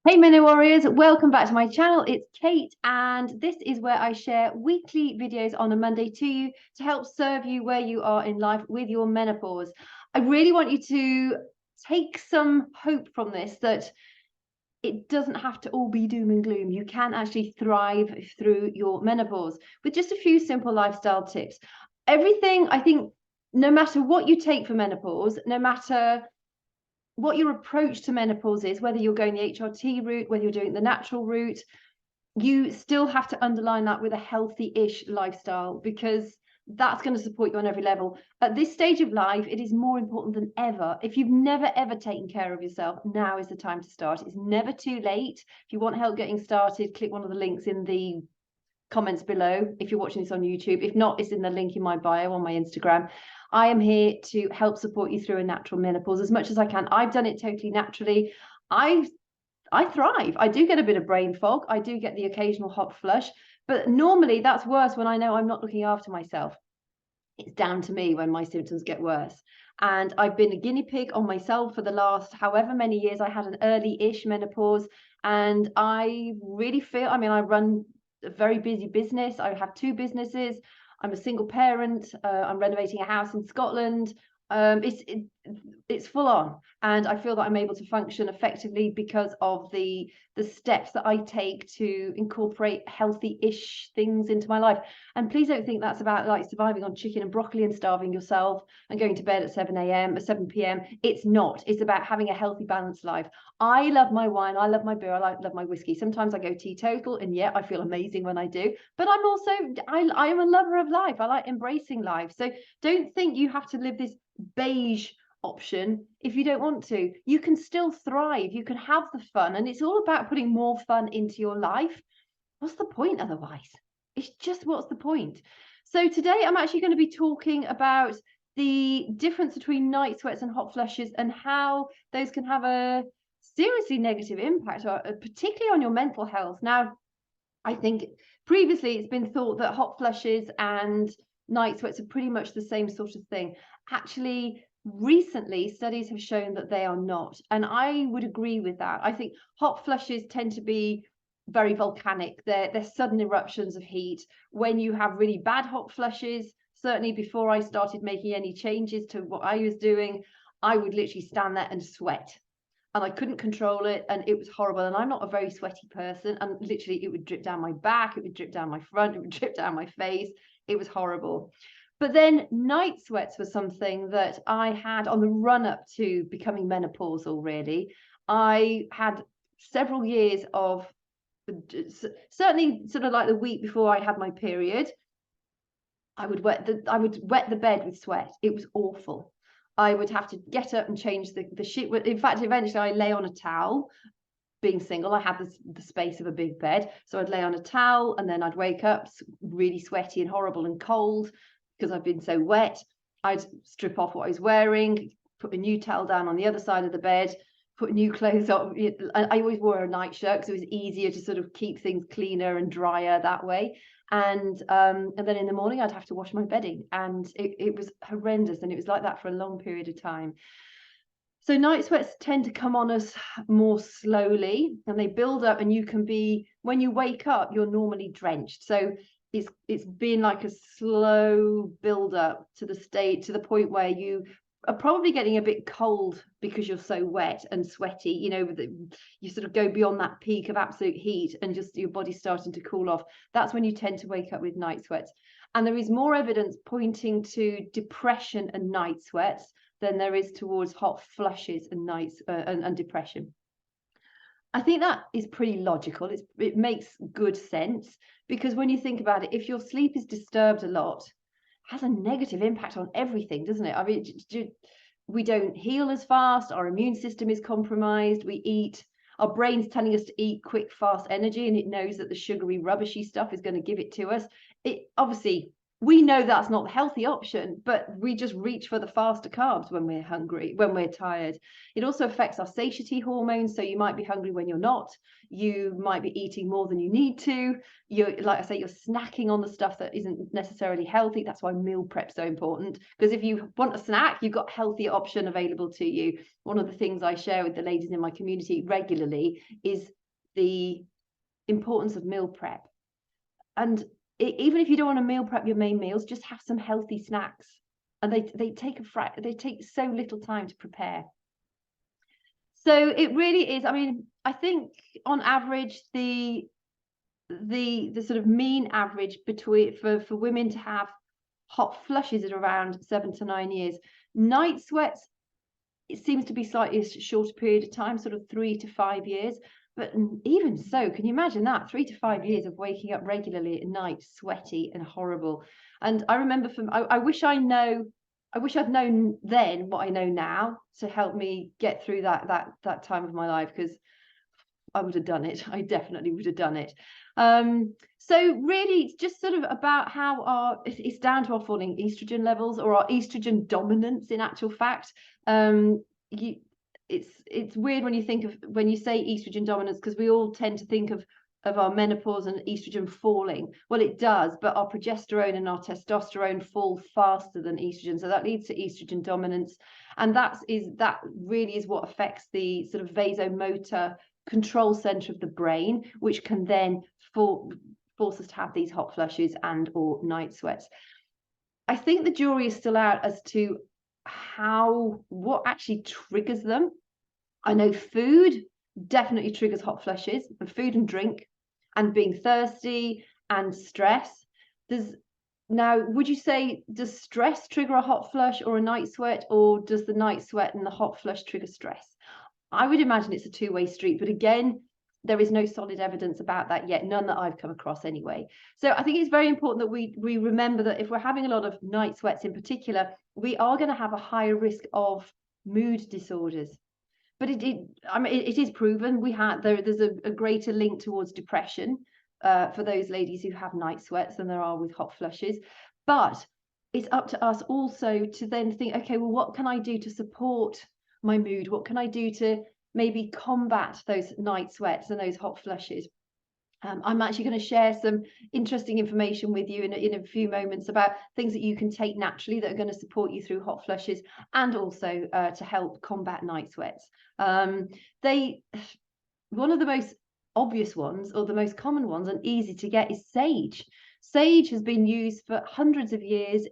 Hey Mini Warriors, welcome back to my channel. It's Kate, and this is where I share weekly videos on a Monday to you to help serve you where you are in life with your menopause. I really want you to take some hope from this, that it doesn't have to all be doom and gloom. You can actually thrive through your menopause with just a few simple lifestyle tips. Everything, I think, no matter what you take for menopause, no matter what your approach to menopause is, whether you're going the HRT route, whether you're doing the natural route, you still have to underline that with a healthy-ish lifestyle, because that's going to support you on every level. At this stage of life, it is more important than ever. If you've never ever taken care of yourself, now is the time to start. It's never too late. If you want help getting started, click one of the links in the comments below if you're watching this on YouTube. If not, it's in the link in my bio on my Instagram. I am here to help support you through a natural menopause as much as I can. I've done it totally naturally. I thrive. I do get a bit of brain fog. I do get the occasional hot flush, but normally that's worse when I know I'm not looking after myself. It's down to me when my symptoms get worse. And I've been a guinea pig on myself for the last however many years. I had an early-ish menopause, and I really feel, I mean, I run a very busy business. I have two businesses. I'm a single parent. I'm renovating a house in Scotland. It's full on, and I feel that I'm able to function effectively because of the steps that I take to incorporate healthy-ish things into my life. And please don't think that's about like surviving on chicken and broccoli and starving yourself and going to bed at 7 a.m. or 7 p.m. It's not. It's about having a healthy, balanced life. I love my wine. I love my beer. I love my whiskey. Sometimes I go teetotal, and yet I feel amazing when I do. But I'm also, I am a lover of life. I like embracing life. So don't think you have to live this beige option if you don't want to. You can still thrive. You can have the fun, and it's all about putting more fun into your life. What's the point otherwise? It's just, what's the point? So today I'm actually going to be talking about the difference between night sweats and hot flushes, and how those can have a seriously negative impact, particularly on your mental health. Now, I think previously it's been thought that hot flushes and night sweats are pretty much the same sort of thing. Actually, recently studies have shown that they are not, and I would agree with that. I think hot flushes tend to be very volcanic. They're sudden eruptions of heat. When you have really bad hot flushes, certainly before I started making any changes to what I was doing, I would literally stand there and sweat, and I couldn't control it, and it was horrible. And I'm not a very sweaty person, and literally it would drip down my back, it would drip down my front, it would drip down my face. It was horrible. But then night sweats was something that I had on the run up to becoming menopausal, really. I had several years of, certainly sort of like the week before I had my period, I would wet the bed with sweat. It was awful. I would have to get up and change the sheet. In fact, eventually I lay on a towel. Being single, I had the space of a big bed, so I'd lay on a towel, and then I'd wake up really sweaty and horrible and cold because I've been so wet. I'd strip off what I was wearing, put a new towel down on the other side of the bed, put new clothes on. I always wore a nightshirt because it was easier to sort of keep things cleaner and drier that way. And then in the morning I'd have to wash my bedding, and it was horrendous, and it was like that for a long period of time. So night sweats tend to come on us more slowly, and they build up, and you can be, when you wake up, you're normally drenched. So it's been like a slow build up to the state, to the point where you are probably getting a bit cold because you're so wet and sweaty. You sort of go beyond that peak of absolute heat, and just your body's starting to cool off. That's when you tend to wake up with night sweats. And there is more evidence pointing to depression and night sweats than there is towards hot flushes and nights and depression. I think that is pretty logical. It makes good sense, because when you think about it, if your sleep is disturbed a lot, it has a negative impact on everything, doesn't it? I mean, we don't heal as fast. Our immune system is compromised. Our brain's telling us to eat quick, fast energy, and it knows that the sugary, rubbishy stuff is going to give it to us. It obviously, we know that's not the healthy option, but we just reach for the faster carbs when we're hungry, when we're tired. It also affects our satiety hormones. So you might be hungry when you're not. You might be eating more than you need to. You're, like I say, you're snacking on the stuff that isn't necessarily healthy. That's why meal prep's so important. Because if you want a snack, you've got a healthy option available to you. One of the things I share with the ladies in my community regularly is the importance of meal prep. And even if you don't want to meal prep your main meals, just have some healthy snacks, and they take so little time to prepare. So it really is. I mean, I think on average the sort of mean average between for women to have hot flushes is around 7 to 9 years. Night sweats, it seems to be slightly shorter period of time, sort of 3 to 5 years. But even so, can you imagine that? 3 to 5 years of waking up regularly at night, sweaty and horrible. And I remember I wish I'd known then what I know now to help me get through that time of my life, because I would have done it. I definitely would have done it. So really, it's just sort of about how it's down to our falling estrogen levels, or our estrogen dominance in actual fact. It's weird when you say estrogen dominance, because we all tend to think of our menopause and estrogen falling. Well, it does, but our progesterone and our testosterone fall faster than estrogen, so that leads to estrogen dominance, and that really is what affects the sort of vasomotor control center of the brain, which can then force us to have these hot flushes and or night sweats. I think the jury is still out as to what actually triggers them. I know food definitely triggers hot flushes, and food and drink, and being thirsty and stress. Now, would you say, does stress trigger a hot flush or a night sweat, or does the night sweat and the hot flush trigger stress? I would imagine it's a two-way street, but again, there is no solid evidence about that yet, none that I've come across anyway. So I think it's very important that we remember that if we're having a lot of night sweats in particular, we are going to have a higher risk of mood disorders. But I mean, it is proven there's a greater link towards depression for those ladies who have night sweats than there are with hot flushes. But it's up to us also to then think, okay, well, what can I do to support my mood? What can I do to maybe combat those night sweats and those hot flushes? I'm actually going to share some interesting information with you in a few moments about things that you can take naturally that are going to support you through hot flushes, and also to help combat night sweats. One of the most obvious ones, or the most common ones and easy to get, is sage. Sage has been used for hundreds of years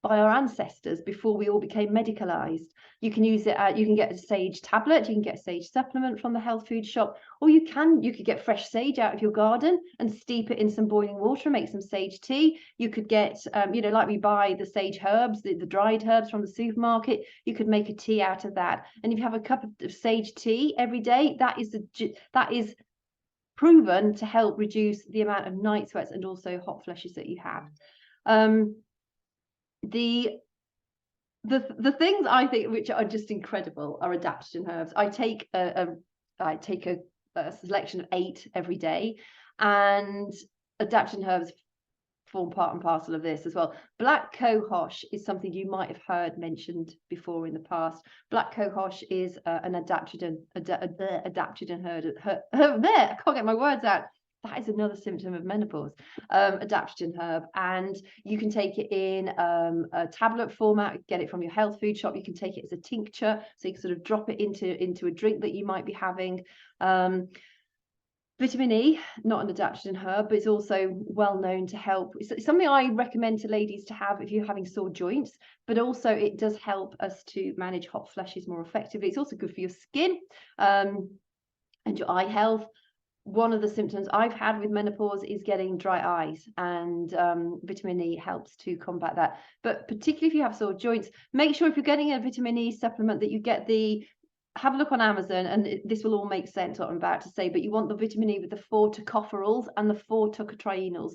by our ancestors before we all became medicalized. You can use it. You can get a sage tablet. You can get a sage supplement from the health food shop, or you could get fresh sage out of your garden and steep it in some boiling water and make some sage tea. You could get, like we buy the sage herbs, the dried herbs from the supermarket. You could make a tea out of that, and if you have a cup of sage tea every day, that is proven to help reduce the amount of night sweats and also hot flushes that you have. The things I think which are just incredible are adaptogen herbs. I take a selection of 8 every day, and adaptogen herbs form part and parcel of this as well. Black cohosh is something you might have heard mentioned before in the past. Black cohosh is an adaptogen herb. I can't get my words out. That is another symptom of menopause. Adaptogen herb, and you can take it in a tablet format. Get it from your health food shop. You can take it as a tincture, so you can sort of drop it into a drink that you might be having. Vitamin E, not an adaptogen herb, but it's also well known to help. It's something I recommend to ladies to have if you're having sore joints, but also it does help us to manage hot flushes more effectively. It's also good for your skin and your eye health. One of the symptoms I've had with menopause is getting dry eyes, and vitamin E helps to combat that. But particularly if you have sore joints, make sure if you're getting a vitamin E supplement that you get have a look on Amazon, and this will all make sense what I'm about to say, but you want the vitamin E with the 4 tocopherols and the 4 tocotrienols.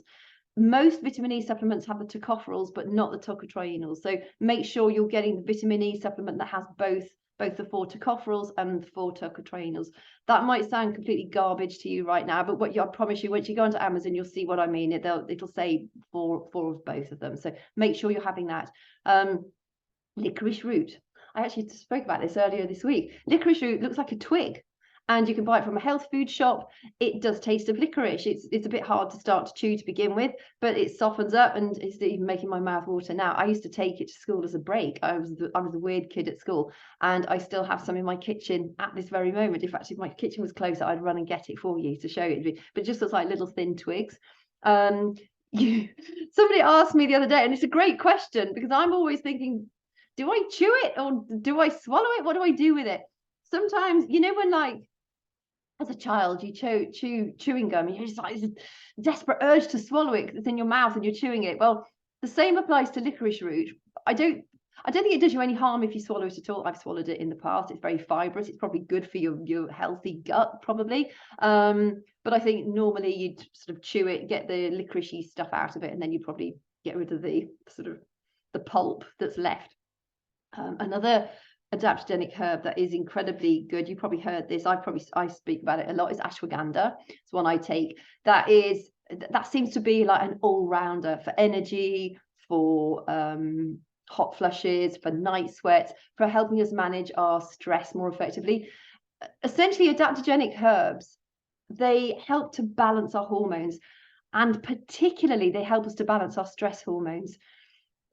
Most vitamin E supplements have the tocopherols, but not the tocotrienols. So make sure you're getting the vitamin E supplement that has both both the 4 tocopherols and the 4 tocotrienols. That might sound completely garbage to you right now, but I promise you, once you go onto Amazon, you'll see what I mean. It'll say four of both of them. So make sure you're having that. Licorice root. I actually spoke about this earlier this week. Licorice root looks like a twig, and you can buy it from a health food shop. It does taste of licorice. It's a bit hard to start to chew to begin with, but it softens up, and it's even making my mouth water now. I used to take it to school as a break. I was a weird kid at school, and I still have some in my kitchen at this very moment. In fact, if my kitchen was closer, I'd run and get it for you to show you. But it just looks like little thin twigs. Somebody asked me the other day, and it's a great question, because I'm always thinking, do I chew it or do I swallow it? What do I do with it? Sometimes, you know, when like as a child you chew chewing gum, and you're just like, it's a desperate urge to swallow it because it's in your mouth and you're chewing it. Well, the same applies to licorice root. I don't think it does you any harm if you swallow it at all. I've swallowed it in the past. It's very fibrous. It's probably good for your healthy gut, probably. But I think normally you'd sort of chew it, get the licoricey stuff out of it, and then you probably get rid of the sort of the pulp that's left. Another adaptogenic herb that is incredibly good, you probably heard this, I speak about it a lot, is ashwagandha. It's one I take. That seems to be like an all-rounder for energy, for hot flushes, for night sweats, for helping us manage our stress more effectively. Essentially, adaptogenic herbs, they help to balance our hormones, and particularly they help us to balance our stress hormones.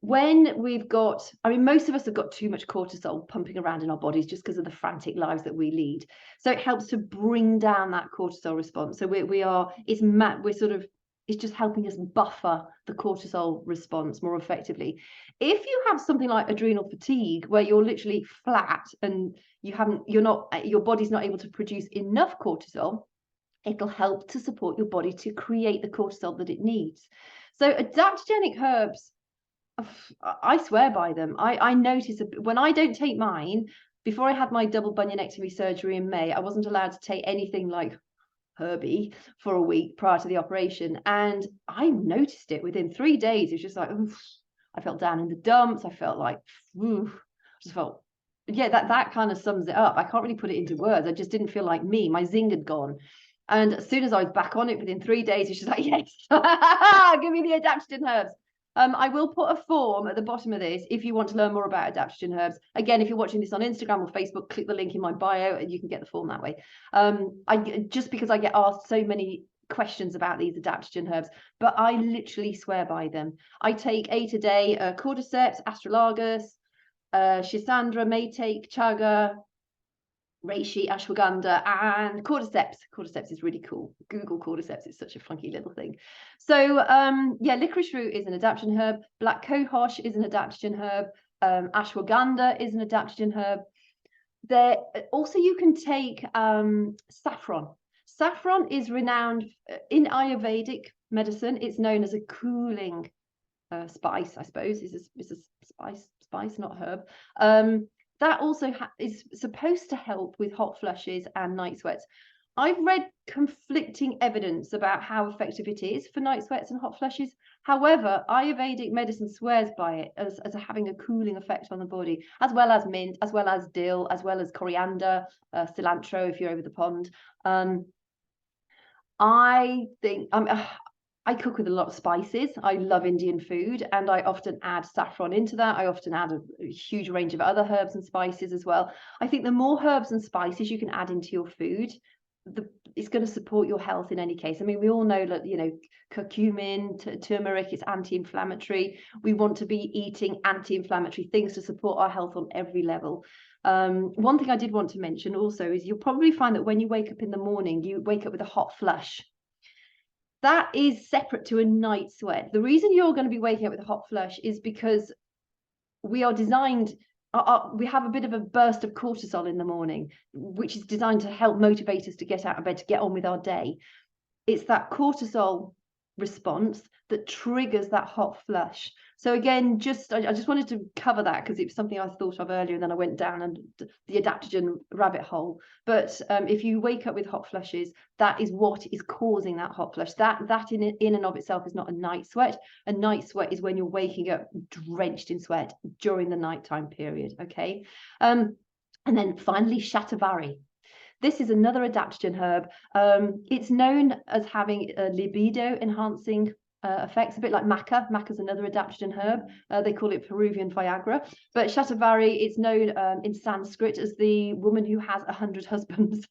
When we've got, I mean, most of us have got too much cortisol pumping around in our bodies just because of the frantic lives that we lead. So it helps to bring down that cortisol response. So it's just helping us buffer the cortisol response more effectively. If you have something like adrenal fatigue, where you're literally flat and your body's not able to produce enough cortisol, it'll help to support your body to create the cortisol that it needs. So adaptogenic herbs, I swear by them. I notice when I don't take mine, before I had my double bunionectomy surgery in May, I wasn't allowed to take anything like herby for a week prior to the operation. And I noticed it within 3 days. It was just like, oof, I felt down in the dumps. I felt like, oof, just felt, yeah, that kind of sums it up. I can't really put it into words. I just didn't feel like me. My zing had gone. And as soon as I was back on it within 3 days, it's just like, yes, give me the adaptogen herbs. I will put a form at the bottom of this if you want to learn more about adaptogen herbs. Again, if you're watching this on Instagram or Facebook, click the link in my bio and you can get the form that way. Just because I get asked so many questions about these adaptogen herbs, but I literally swear by them. I take 8 a day: cordyceps, astragalus, schisandra, maytake, chaga, reishi, ashwagandha, and cordyceps. Cordyceps is really cool. Google cordyceps, it's such a funky little thing. So yeah, licorice root is an adaptogen herb. Black cohosh is an adaptogen herb. Ashwagandha is an adaptogen herb. There also, you can take saffron. Saffron is renowned in Ayurvedic medicine. It's known as a cooling spice, I suppose. It's a spice, not herb. That also is supposed to help with hot flushes and night sweats. I've read conflicting evidence about how effective it is for night sweats and hot flushes. However, Ayurvedic medicine swears by it as having a cooling effect on the body, as well as mint, as well as dill, as well as coriander, cilantro if you're over the pond. I think I cook with a lot of spices. I love Indian food, and I often add saffron into that. I often add a huge range of other herbs and spices as well. I think the more herbs and spices you can add into your food, it's going to support your health in any case. I mean, we all know that, you know, curcumin, turmeric is anti-inflammatory. We want to be eating anti-inflammatory things to support our health on every level. One thing I did want to mention also is you'll probably find that when you wake up in the morning, you wake up with a hot flush. That is separate to a night sweat. The reason you're going to be waking up with a hot flush is because we are designed, we have a bit of a burst of cortisol in the morning, which is designed to help motivate us to get out of bed, to get on with our day. It's that cortisol response that triggers that hot flush. So again, I just wanted to cover that because it was something I thought of earlier, and then I went down and the adaptogen rabbit hole. But if you wake up with hot flushes, that is what is causing that hot flush. That in and of itself is not a night sweat. A night sweat is when you're waking up drenched in sweat during the nighttime period. Okay. And then finally, shatavari. This is another adaptogen herb. It's known as having libido enhancing effects, a bit like maca. Maca is another adaptogen herb. They call it Peruvian Viagra. But shatavari, it's known in Sanskrit as the woman who has 100 husbands.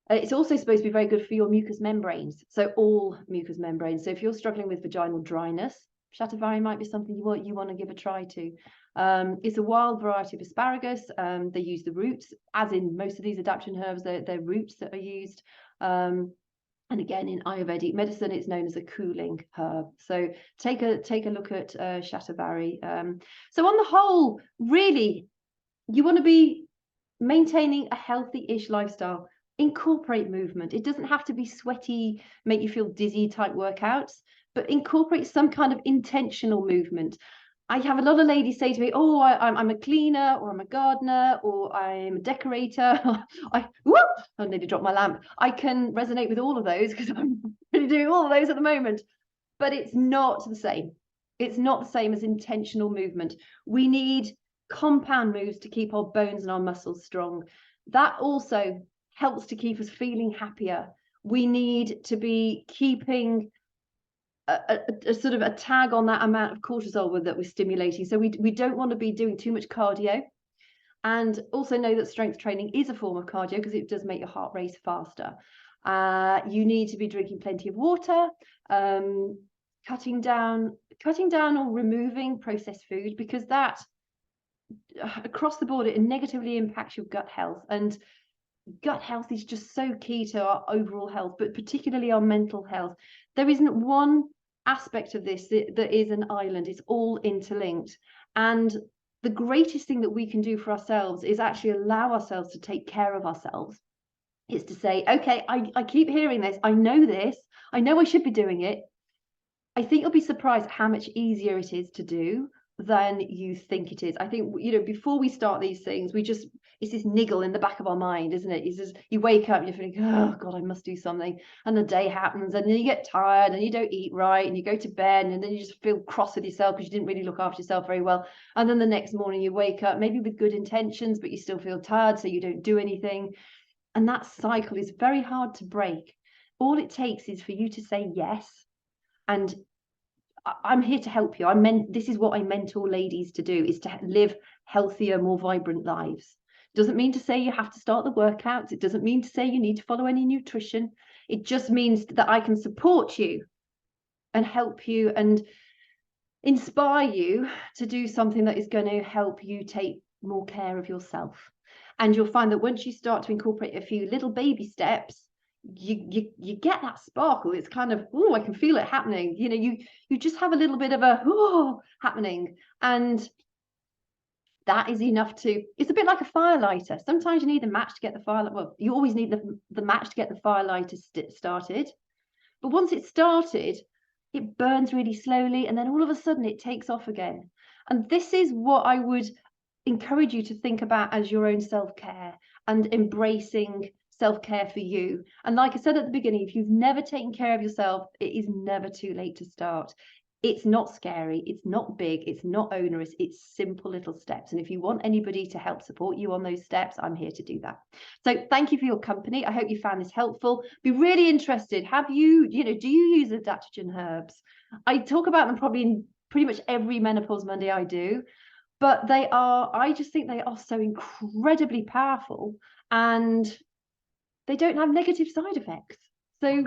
It's also supposed to be very good for your mucous membranes. So all mucous membranes. So if you're struggling with vaginal dryness, shatavari might be something you want to give a try to. It's a wild variety of asparagus. They use the roots, as in most of these adaptogen herbs, they're roots that are used. And again, in Ayurvedic medicine, it's known as a cooling herb. So take a look at shatavari. So on the whole, really, you want to be maintaining a healthy-ish lifestyle. Incorporate movement. It doesn't have to be sweaty, make you feel dizzy type workouts, but incorporate some kind of intentional movement. I have a lot of ladies say to me, oh, I'm a cleaner, or I'm a gardener, or I'm a decorator. I nearly dropped my lamp. I can resonate with all of those because I'm really doing all of those at the moment, but it's not the same. It's not the same as intentional movement. We need compound moves to keep our bones and our muscles strong. That also helps to keep us feeling happier. We need to be keeping a sort of a tag on that amount of cortisol that we're stimulating. So we don't want to be doing too much cardio. And also know that strength training is a form of cardio because it does make your heart race faster. You need to be drinking plenty of water, cutting down or removing processed food, because that across the board it negatively impacts your gut health, and gut health is just so key to our overall health, but particularly our mental health. There isn't one aspect of this that is an island. It's all interlinked. And the greatest thing that we can do for ourselves is actually allow ourselves to take care of ourselves. It's to say, okay, I keep hearing this. I know this. I know I should be doing it. I think you'll be surprised at how much easier it is to do than you think it is. I think, before we start these things, it's this niggle in the back of our mind, isn't it? It's just, you wake up and you're feeling, oh God, I must do something. And the day happens, and then you get tired and you don't eat right and you go to bed, and then you just feel cross with yourself because you didn't really look after yourself very well. And then the next morning you wake up, maybe with good intentions, but you still feel tired, so you don't do anything. And that cycle is very hard to break. All it takes is for you to say yes. And I'm here to help you. This is what I mentor ladies to do, is to live healthier, more vibrant lives. Doesn't mean to say you have to start the workouts. It doesn't mean to say you need to follow any nutrition. It just means that I can support you and help you and inspire you to do something that is going to help you take more care of yourself. And you'll find that once you start to incorporate a few little baby steps, you get that sparkle. It's kind of, oh, I can feel it happening. You just have a little bit of a happening, and that is enough to, it's a bit like a fire lighter. Sometimes you need the match to get the fire, well, you always need the match to get the fire lighter started, but once it's started, it burns really slowly, and then all of a sudden it takes off again. And this is what I would encourage you to think about as your own self-care and embracing self-care for you. And like I said at the beginning, if you've never taken care of yourself, it is never too late to start. It's not scary, it's not big, it's not onerous, it's simple little steps. And if you want anybody to help support you on those steps, I'm here to do that. So thank you for your company. I hope you found this helpful. Be really interested. Do you use adaptogen herbs? I talk about them probably in pretty much every Menopause Monday I do, but I just think they are so incredibly powerful, and they don't have negative side effects. So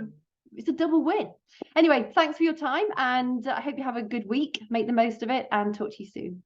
it's a double win. Anyway, thanks for your time, and I hope you have a good week. Make the most of it, and talk to you soon.